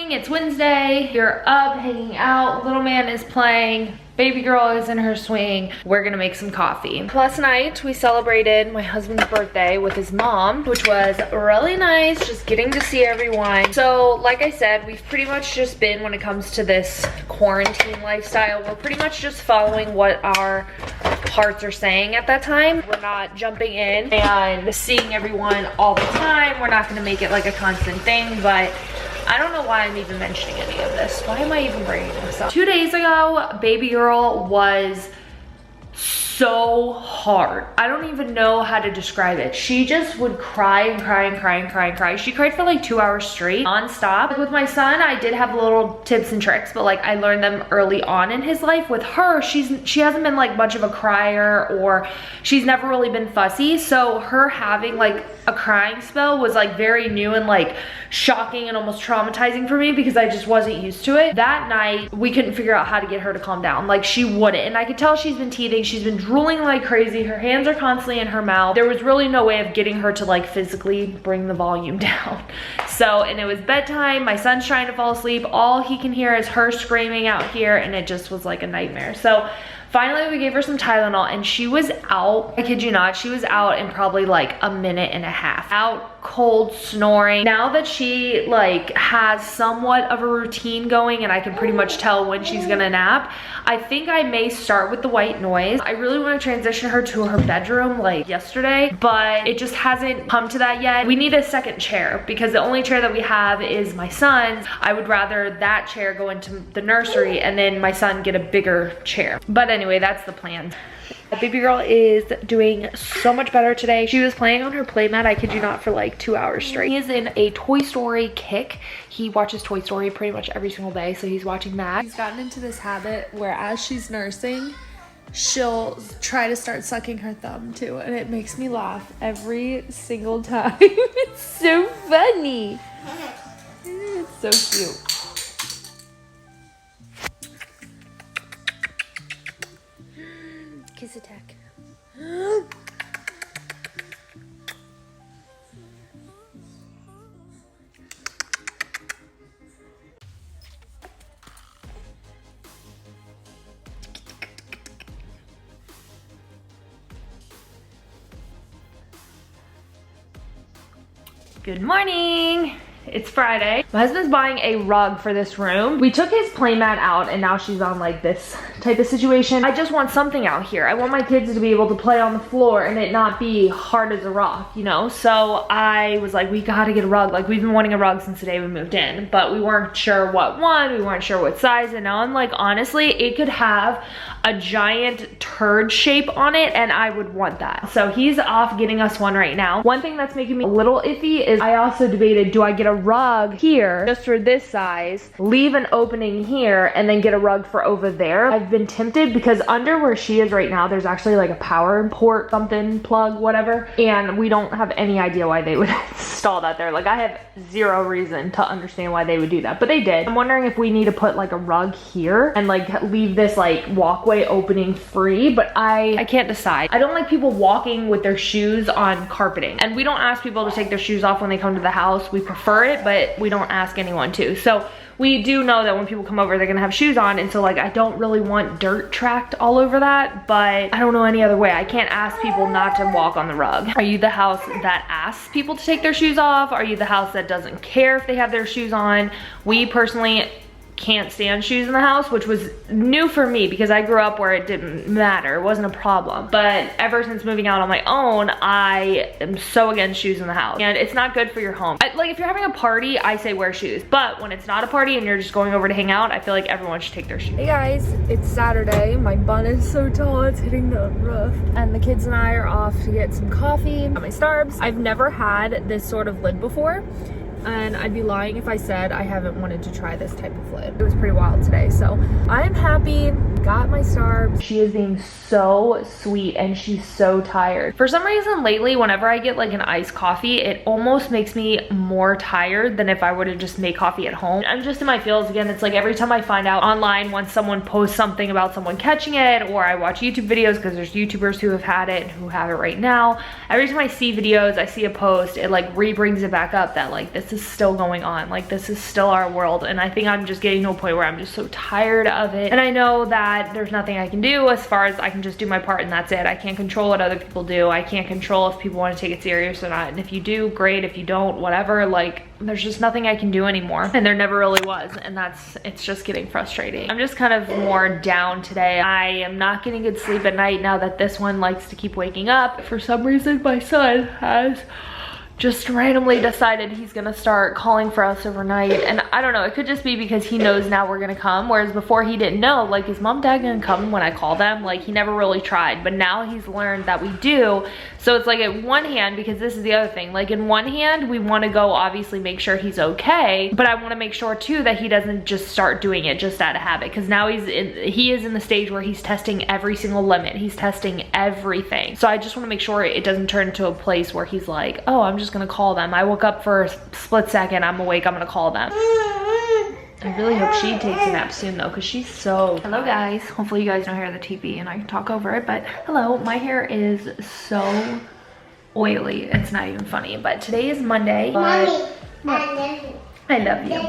morning, it's Wednesday. You're up, hanging out. Little man is playing. Baby girl is in her swing. We're gonna make some coffee. Last night, we celebrated my husband's birthday with his mom, which was really nice, just getting to see everyone. So, like I said, we've pretty much just been, when it comes to this quarantine lifestyle, we're pretty much just following what our hearts are saying at that time. We're not jumping in and seeing everyone all the time. We're not gonna make it like a constant thing, but I don't know why I'm even mentioning any of this. Why am I even bringing this up? 2 days ago, baby girl was so hard. I don't even know how to describe it. She just would cry and cry and cry and cry and cry. She cried for like 2 hours straight, non-stop. With my son, I did have little tips and tricks, but like I learned them early on in his life. With her, she hasn't been like much of a crier, or she's never really been fussy. So her having like a crying spell was like very new and like shocking and almost traumatizing for me, because I just wasn't used to it. That night, we couldn't figure out how to get her to calm down. Like she wouldn't, and I could tell she's been teething. She's been drooling like crazy. Her hands are constantly in her mouth. There was really no way of getting her to like physically bring the volume down. So, and it was bedtime. My son's trying to fall asleep. All he can hear is her screaming out here, and it just was like a nightmare. So finally, we gave her some Tylenol, and she was out. I kid you not, she was out in probably like a minute and a half. Out cold, snoring. Now that she like has somewhat of a routine going, and I can pretty much tell when she's gonna nap, I think I may start with the white noise. I really want to transition her to her bedroom like yesterday, but it just hasn't come to that yet. We need a second chair, because the only chair that we have is my son's. I would rather that chair go into the nursery and then my son get a bigger chair. But anyway, that's the plan. Baby girl is doing so much better today. She was playing on her playmat, I kid you not, for like 2 hours straight. He is in a Toy Story kick. He watches Toy Story pretty much every single day, so he's watching that. He's gotten into this habit where as she's nursing, she'll try to start sucking her thumb too, and it makes me laugh every single time. It's so funny. It's so cute. Kiss attack. Good morning. It's Friday. My husband's buying a rug for this room. We took his playmat out, and now she's on like this type of situation. I just want something out here. I want my kids to be able to play on the floor and it not be hard as a rock, you know? So I was like, we gotta get a rug. Like, we've been wanting a rug since the day we moved in, but we weren't sure what one, we weren't sure what size, and now I'm like, honestly, it could have a giant turd shape on it, and I would want that. So he's off getting us one right now. One thing that's making me a little iffy is I also debated, do I get a rug here just for this size, leave an opening here, and then get a rug for over there? I've been tempted, because under where she is right now, there's actually like a power port, something, plug, whatever, and we don't have any idea why they would install that there. Like, I have zero reason to understand why they would do that, but they did. I'm wondering if we need to put like a rug here and like leave this like walkway opening free, but I can't decide. I don't like people walking with their shoes on carpeting, and we don't ask people to take their shoes off when they come to the house. We prefer it, but we don't ask anyone to. So we do know that when people come over, they're gonna have shoes on, and so like I don't really want dirt tracked all over that, but I don't know any other way. I can't ask people not to walk on the rug. Are you the house that asks people to take their shoes off? Are you the house that doesn't care if they have their shoes on? We personally can't stand shoes in the house, which was new for me because I grew up where it didn't matter, it wasn't a problem. But ever since moving out on my own, I am so against shoes in the house, and it's not good for your home. Like, if you're having a party, I say wear shoes, but when it's not a party and you're just going over to hang out, I feel like everyone should take their shoes. Hey guys, it's Saturday. My bun is so tall, it's hitting the roof, and the kids and I are off to get some coffee at my Starbucks. I've never had this sort of lid before, and I'd be lying if I said I haven't wanted to try this type of lid. It was pretty wild today, so I'm happy. Got my Starbucks. She is being so sweet, and she's so tired. For some reason lately, whenever I get like an iced coffee, it almost makes me more tired than if I were to just make coffee at home. I'm just in my feels again. It's like every time I find out online once someone posts something about someone catching it, or I watch YouTube videos because there's YouTubers who have had it and who have it right now. Every time I see videos, I see a post, it like re-brings it back up that like this is still going on. Like, this is still our world, and I think I'm just getting to a point where I'm just so tired of it. And I know that there's nothing I can do as far as I can just do my part and that's it. I can't control what other people do. I can't control if people want to take it serious or not. And if you do, great. If you don't, whatever. Like, there's just nothing I can do anymore. And there never really was. And it's just getting frustrating. I'm just kind of more down today. I am not getting good sleep at night now that this one likes to keep waking up. For some reason, my son has just randomly decided he's gonna start calling for us overnight. And I don't know, it could just be because he knows now we're gonna come, whereas before he didn't know. Like, is mom, dad gonna come when I call them? Like, he never really tried, but now he's learned that we do. So it's like, at one hand, because this is the other thing, like, in one hand we want to go obviously make sure he's okay, but I want to make sure too that he doesn't just start doing it just out of habit, because now he is in the stage where he's testing every single limit. He's testing everything. So I just want to make sure it doesn't turn into a place where he's like, oh, I'm just gonna call them. I woke up for a split second, I'm awake, I'm gonna call them. I really hope she takes a nap soon though, because she's so... Hello guys, hopefully you guys don't hear the TV and I can talk over it, but hello, my hair is so oily, it's not even funny. But today is Monday. Mommy, I love you.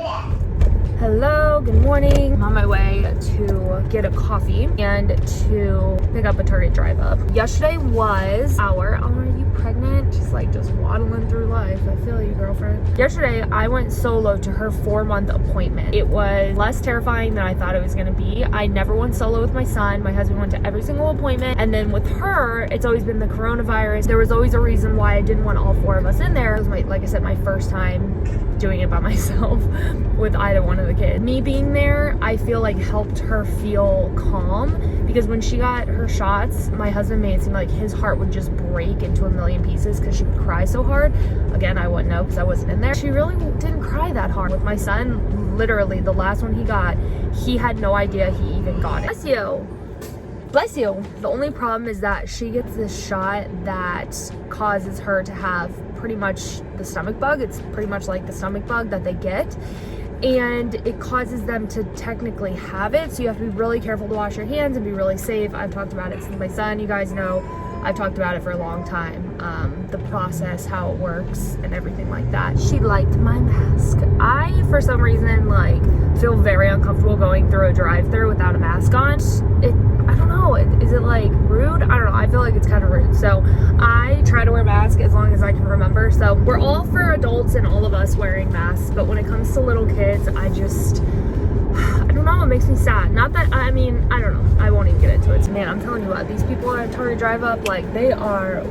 Hello, good morning. I'm on my way to get a coffee and to pick up a Target drive up. Yesterday was our, oh, are you pregnant? She's like just waddling through life. I feel you, girlfriend. Yesterday, I went solo to her 4-month appointment. It was less terrifying than I thought it was gonna be. I never went solo with my son. My husband went to every single appointment. And then with her, it's always been the coronavirus. There was always a reason why I didn't want all 4 of us in there. It was like I said, my first time doing it by myself with either one of the kids. Me being there, I feel like helped her feel calm, because when she got her shots, my husband made it seem like his heart would just break into a million pieces because she would cry so hard. Again, I wouldn't know because I wasn't in there. She really didn't cry that hard. With my son, literally the last one he got, he had no idea he even got it. Bless you. Bless you. The only problem is that she gets this shot that causes her to have pretty much the stomach bug. It's pretty much like the stomach bug that they get, and it causes them to technically have it. So you have to be really careful to wash your hands and be really safe. I've talked about it since my son, you guys know, I've talked about it for a long time. The process, how it works and everything like that. She liked my mask. I, for some reason, like, feel very uncomfortable going through a drive-thru without a mask on. I don't know, is it like rude? I don't know, I feel like it's kind of rude. So I try to wear a mask as long as I can remember. So we're all for adults and all of us wearing masks, but when it comes to little kids, I don't know, it makes me sad. Not that, I mean, I don't know, I won't even get into it. Man, I'm telling you what, these people at Target drive up, like, they are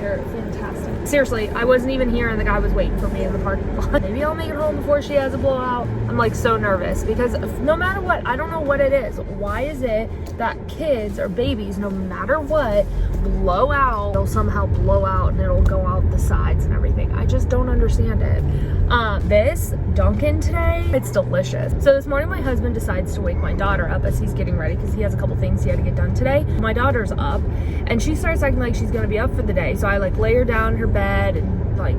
they're fantastic. Seriously, I wasn't even here and the guy was waiting for me in the parking lot. Maybe I'll make it home before she has a blowout. I'm like so nervous because no matter what, I don't know what it is. Why is it that kids or babies, no matter what, blow out? They'll somehow blow out and it'll go out the sides and everything. I just don't understand it. This Dunkin' today, it's delicious. So this morning my husband decides to wake my daughter up as he's getting ready because he has a couple things he had to get done today. My daughter's up and she starts acting like she's gonna be up for the day. So I like lay her down in her bed and like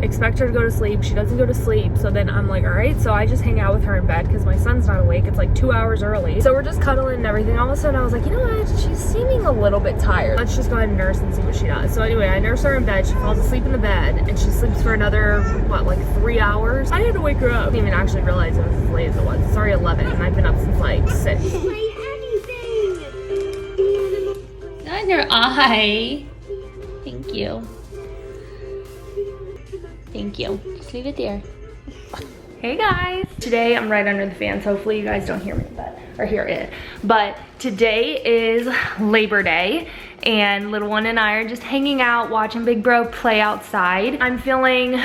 expect her to go to sleep. She doesn't go to sleep. So then I'm like, all right, so I just hang out with her in bed because my son's not awake. It's like 2 hours early. So we're just cuddling and everything. All of a sudden I was like, you know what? She's seeming a little bit tired. Let's just go ahead and nurse and see what she does. So anyway, I nurse her in bed. She falls asleep in the bed and she sleeps for another, what, like 3 hours? I had to wake her up. I didn't even actually realize it was as late as it was. It's already 11 and I've been up since like 6. Not your eye. Thank you. Thank you. Just leave it there. Hey guys, today I'm right under the fan, so hopefully you guys don't hear me, or hear it. But today is Labor Day, and little one and I are just hanging out, watching Big Bro play outside. I'm feeling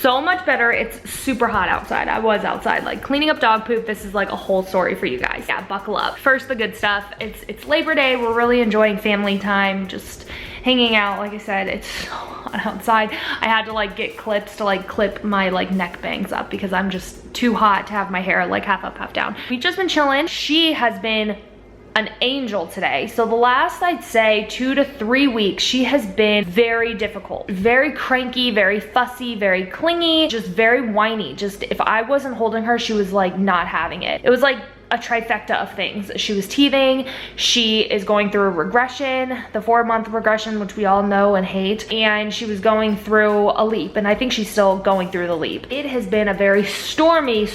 so much better. It's super hot outside. I was outside, like cleaning up dog poop. This is like a whole story for you guys. Yeah, buckle up. First, the good stuff. It's Labor Day. We're really enjoying family time, just hanging out. Like I said, it's so hot outside. I had to like get clips to like clip my like neck bangs up because I'm just too hot to have my hair like half up, half down. We've just been chilling. She has been an angel today. So the last, I'd say 2 to 3 weeks, she has been very difficult, very cranky, very fussy, very clingy, just very whiny. Just if I wasn't holding her, she was like not having it. It was like a trifecta of things. She was teething, she is going through a regression, the 4-month regression, which we all know and hate, and she was going through a leap, and I think she's still going through the leap. It has been a very stormy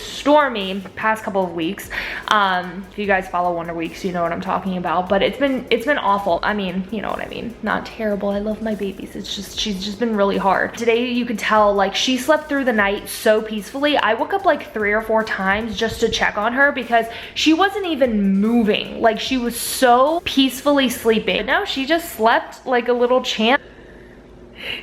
past couple of weeks. If you guys follow Wonder Weeks, you know what I'm talking about, but it's been awful. I mean, you know what I mean, not terrible. I love my babies. It's just, she's just been really hard. Today you could tell like she slept through the night so peacefully. I woke up like 3 or 4 times just to check on her because she wasn't even moving. Like she was so peacefully sleeping. But no, she just slept like a little champ.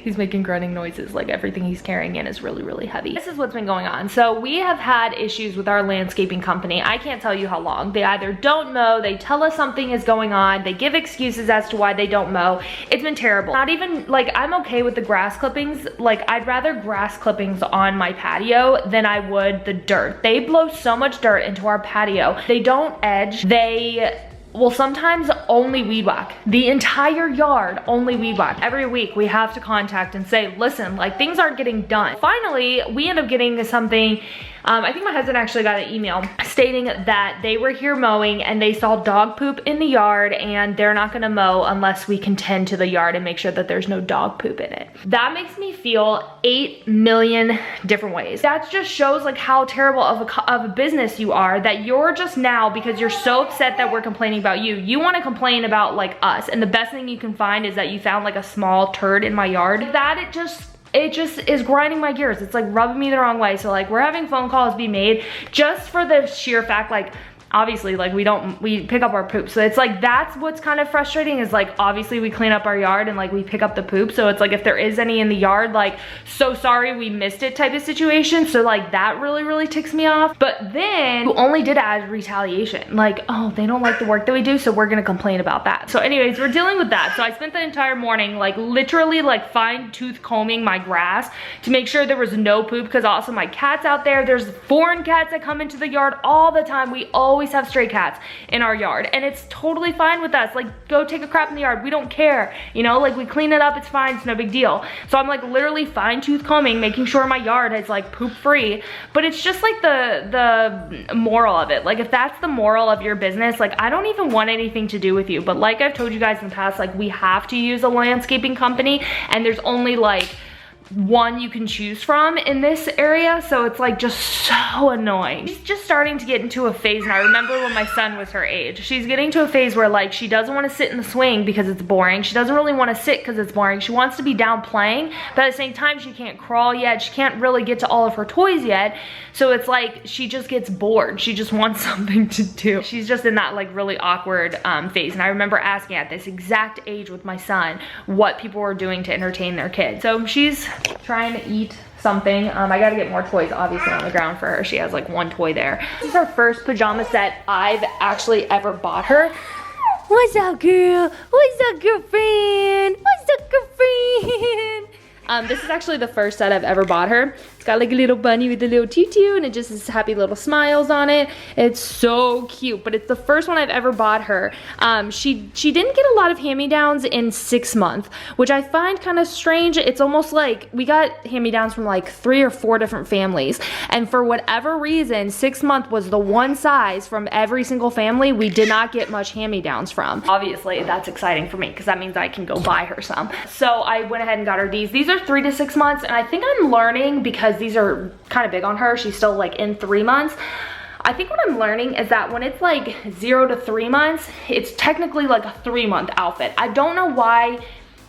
He's making grunting noises, like everything he's carrying in is really, really heavy. This is what's been going on. So we have had issues with our landscaping company. I can't tell you how long. They either don't mow, they tell us something is going on, they give excuses as to why they don't mow. It's been terrible. Not even, like, I'm okay with the grass clippings. Like, I'd rather grass clippings on my patio than I would the dirt. They blow so much dirt into our patio. They don't edge. They will sometimes only weed whack. The entire yard only weed whack. Every week we have to contact and say, listen, like things aren't getting done. Finally, we end up getting something. I think my husband actually got an email stating that they were here mowing and they saw dog poop in the yard and they're not gonna mow unless we can tend to the yard and make sure that there's no dog poop in it. That makes me feel 8 million different ways. That just shows like how terrible of a business you are, that you're just now, because you're so upset that we're complaining about you, you wanna complain about like us, and the best thing you can find is that you found like a small turd in my yard. That it just is grinding my gears. It's like rubbing me the wrong way. So like we're having phone calls be made just for the sheer fact, like obviously like we pick up our poop. So it's like, that's what's kind of frustrating is like, obviously we clean up our yard and like we pick up the poop. So it's like, if there is any in the yard, like, so sorry we missed it type of situation. So like that really, really ticks me off. But then you only did add retaliation. Like, oh, they don't like the work that we do, so we're gonna complain about that. So anyways, we're dealing with that. So I spent the entire morning like literally like fine tooth combing my grass to make sure there was no poop, because also my cat's out there. There's foreign cats that come into the yard all the time. We always have stray cats in our yard and it's totally fine with us. Like, go take a crap in the yard, we don't care, you know, like we clean it up, it's fine, it's no big deal. So I'm like literally fine tooth combing, making sure my yard is like poop free. But it's just like the moral of it. Like if that's the moral of your business, like I don't even want anything to do with you. But like I've told you guys in the past, like we have to use a landscaping company and there's only like one you can choose from in this area, so it's like just so annoying. She's just starting to get into a phase, and I remember when my son was her age, she's getting to a phase where like she doesn't want to sit in the swing because it's boring. She doesn't really want to sit because it's boring. She wants to be down playing, but at the same time she can't crawl yet. She can't really get to all of her toys yet, so it's like she just gets bored. She just wants something to do. She's just in that like really awkward phase, and I remember asking at this exact age with my son what people were doing to entertain their kids. So she's trying to eat something. I gotta get more toys obviously on the ground for her. She has like 1 toy there. This is her first pajama set I've actually ever bought her. What's up, girl? What's up, girlfriend? What's up, girlfriend? This is actually the first set I've ever bought her. It's got like a little bunny with a little tutu and it just has happy little smiles on it. It's so cute, but it's the first one I've ever bought her. She didn't get a lot of hand-me-downs in 6 months, which I find kind of strange. It's almost like we got hand-me-downs from like 3 or 4 different families, and for whatever reason 6 month was the one size from every single family we did not get much hand-me-downs from. Obviously that's exciting for me because that means I can go buy her some. So I went ahead and got her these. These are 3 to 6 months, and I think I'm learning, because these are kind of big on her, she's still like in 3 months. I think what I'm learning is that when it's like 0 to 3 months, it's technically like a 3-month outfit. I don't know why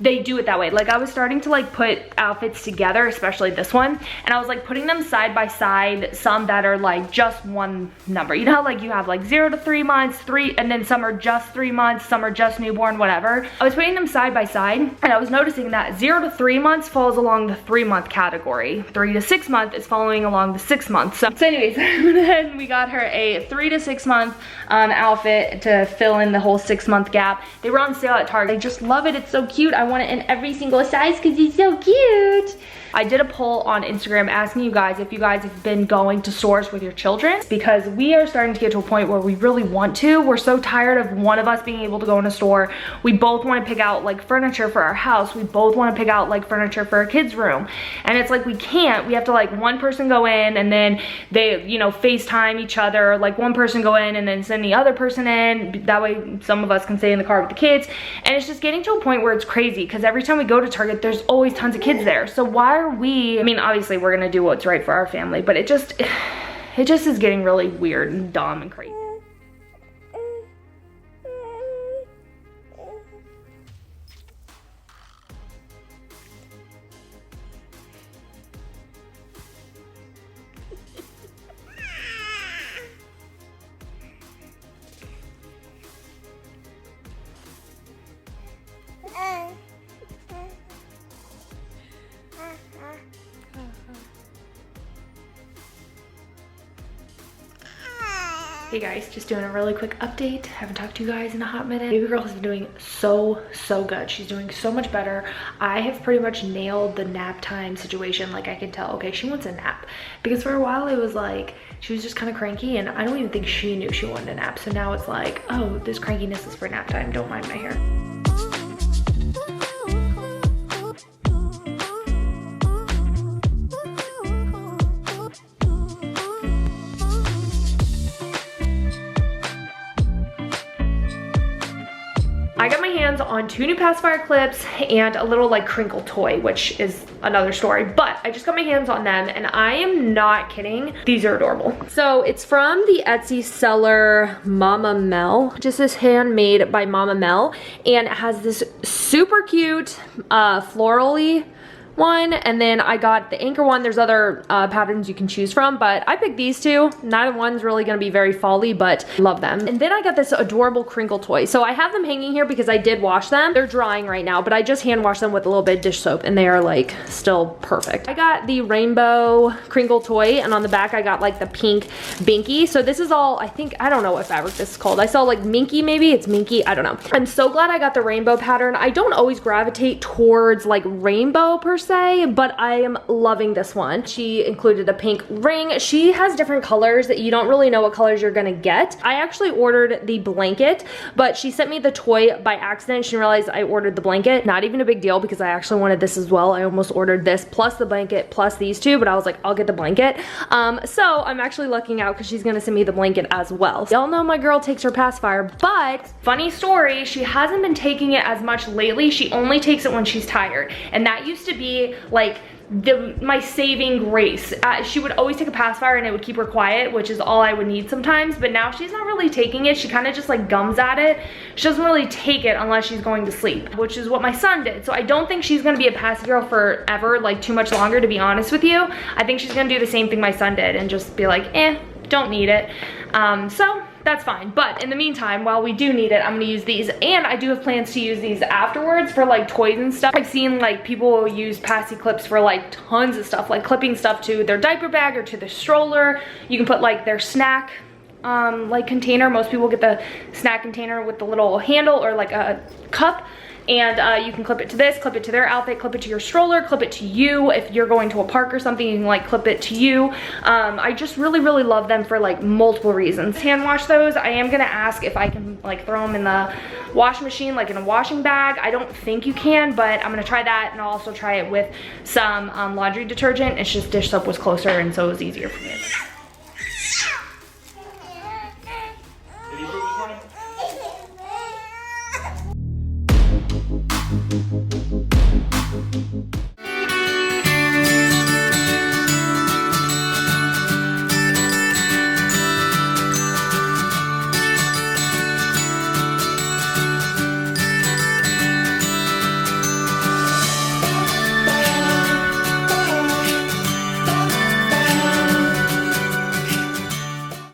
they do it that way. Like I was starting to like put outfits together, especially this one, and I was like putting them side by side, some that are like just one number. You know how like you have like 0 to 3 months, 3, and then some are just 3 months, some are just newborn, whatever. I was putting them side by side, and I was noticing that 0 to 3 months falls along the 3-month category. 3 to 6 month is following along the 6 months. So anyways, I went ahead and we got her a 3 to 6 month outfit to fill in the whole 6 month gap. They were on sale at Target. I just love it. It's so cute. I want it in every single size because it's so cute. I did a poll on Instagram asking you guys if you guys have been going to stores with your children, because we are starting to get to a point where we really want to. We're so tired of one of us being able to go in a store. We both want to pick out like furniture for our house. We both want to pick out like furniture for our kids' room. And it's like we can't. We have to like one person go in and then they, you know, FaceTime each other. Like one person go in and then send the other person in. That way some of us can stay in the car with the kids. And it's just getting to a point where it's crazy because every time we go to Target, there's always tons of kids there. So why are we, I mean, obviously we're gonna do what's right for our family, but it just is getting really weird and dumb and crazy. Hey guys, just doing a really quick update. Haven't talked to you guys in a hot minute. Baby girl has been doing so good. She's doing so much better. I have pretty much nailed the nap time situation. Like I can tell, okay, she wants a nap. Because for a while it was like, she was just kind of cranky and I don't even think she knew she wanted a nap. So now it's like, oh, this crankiness is for nap time. Don't mind my hair. I got my hands on 2 new pacifier clips and a little like crinkle toy, which is another story, but I just got my hands on them and I am not kidding. These are adorable. So it's from the Etsy seller Mama Mel, just this handmade by Mama Mel, and it has this super cute florally one, and then I got the anchor one. There's other patterns you can choose from, but I picked these two. Neither one's really gonna be very fall-y, but love them. And then I got this adorable crinkle toy. So I have them hanging here because I did wash them. They're drying right now, but I just hand washed them with a little bit of dish soap and they are like still perfect. I got the rainbow crinkle toy, and on the back I got like the pink binky. So this is all, I think, I don't know what fabric this is called. I saw like minky, maybe it's minky, I don't know. I'm so glad I got the rainbow pattern. I don't always gravitate towards like rainbow per se, but I am loving this one. She included a pink ring. She has different colors that you don't really know what colors you're gonna get. I actually ordered the blanket, but she sent me the toy by accident. She realized I ordered the blanket. Not even a big deal because I actually wanted this as well. I almost ordered this plus the blanket plus these two, but I was like, I'll get the blanket. So I'm actually lucking out because she's gonna send me the blanket as well. Y'all know my girl takes her pacifier, but funny story, she hasn't been taking it as much lately. She only takes it when she's tired, and that used to be like my saving grace. She would always take a pacifier and it would keep her quiet, which is all I would need sometimes, but now she's not really taking it. She kind of just like gums at it. She doesn't really take it unless she's going to sleep, which is what my son did. So I don't think she's gonna be a pacifier girl forever, like too much longer, to be honest with you. I think she's gonna do the same thing my son did and just be like, don't need it. So that's fine, but in the meantime, while we do need it, I'm gonna use these, and I do have plans to use these afterwards for like toys and stuff. I've seen like people use passy clips for like tons of stuff, like clipping stuff to their diaper bag or to their stroller. You can put like their snack like container. Most people get the snack container with the little handle or like a cup. And you can clip it to this, clip it to their outfit, clip it to your stroller, clip it to you. If you're going to a park or something, you can like clip it to you. I just really love them for like multiple reasons. Hand wash those. I am gonna ask if I can like throw them in the washing machine, like in a washing bag. I don't think you can, but I'm gonna try that, and I'll also try it with some laundry detergent. It's just dish soap was closer, and so it was easier for me.